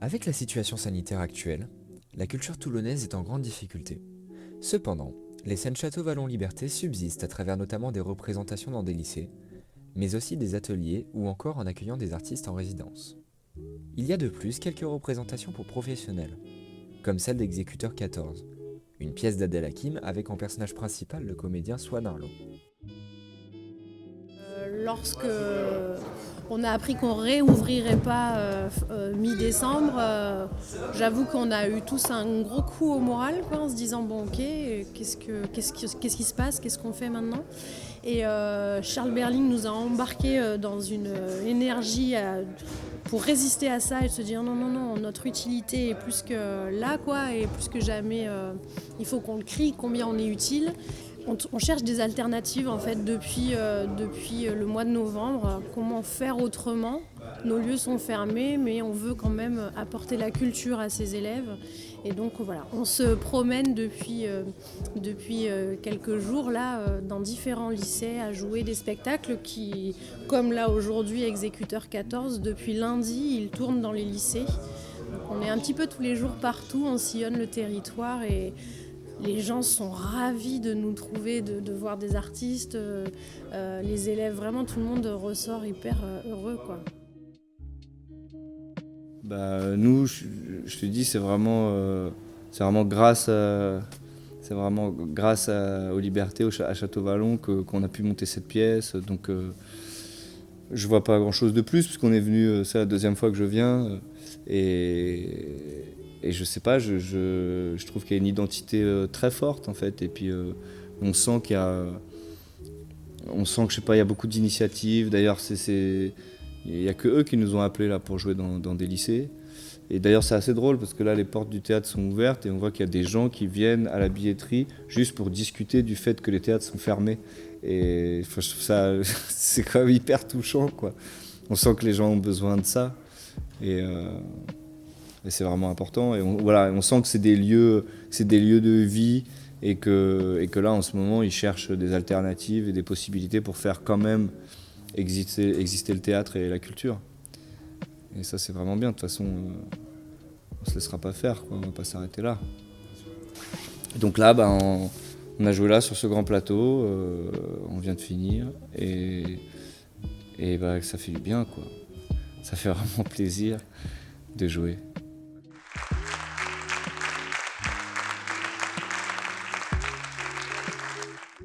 Avec la situation sanitaire actuelle, la culture toulonnaise est en grande difficulté. Cependant, les scènes Château Vallon Liberté subsistent à travers notamment des représentations dans des lycées, mais aussi des ateliers ou encore en accueillant des artistes en résidence. Il y a de plus quelques représentations pour professionnels, comme celle d'Exécuteur 14, une pièce d'Adèle Hakim avec en personnage principal le comédien Swan Arlo. Lorsque on a appris qu'on réouvrirait pas mi-décembre, j'avoue qu'on a eu tous un gros coup au moral, quoi, en se disant bon ok, qu'est-ce qui se passe, qu'est-ce qu'on fait maintenant. Et Charles Berling nous a embarqués dans une énergie pour résister à ça et se dire non, non, non, notre utilité est plus que là, quoi, et plus que jamais, il faut qu'on le crie combien on est utile. On cherche des alternatives en fait depuis le mois de novembre. Comment faire autrement? Nos lieux sont fermés, mais on veut quand même apporter la culture à ces élèves. Et donc voilà, on se promène depuis quelques jours là dans différents lycées à jouer des spectacles qui, comme là aujourd'hui Exécuteur 14, depuis lundi, ils tournent dans les lycées. Donc on est un petit peu tous les jours partout, on sillonne le territoire et les gens sont ravis de nous trouver, de voir des artistes, les élèves, vraiment tout le monde ressort hyper heureux, quoi. Nous, je te dis, c'est vraiment aux Libertés, à Château-Vallon qu'on a pu monter cette pièce. Donc, je vois pas grand-chose de plus, puisqu'on est venu, c'est la deuxième fois que je viens. Et je sais pas, je trouve qu'il y a une identité très forte, en fait. Et puis, on sent que, je sais pas, il y a beaucoup d'initiatives. D'ailleurs, il n'y a que eux qui nous ont appelés là pour jouer dans des lycées. Et d'ailleurs, c'est assez drôle parce que là, les portes du théâtre sont ouvertes et on voit qu'il y a des gens qui viennent à la billetterie juste pour discuter du fait que les théâtres sont fermés. Et je trouve ça, c'est quand même hyper touchant, quoi. On sent que les gens ont besoin de ça. Et c'est vraiment important. Et on sent que c'est des lieux de vie et que là, en ce moment, ils cherchent des alternatives et des possibilités pour faire quand même exister le théâtre et la culture. Et ça, c'est vraiment bien. De toute façon, on se laissera pas faire, quoi. On va pas s'arrêter là. Donc là, on a joué là sur ce grand plateau. On vient de finir et ça fait du bien, quoi. Ça fait vraiment plaisir de jouer.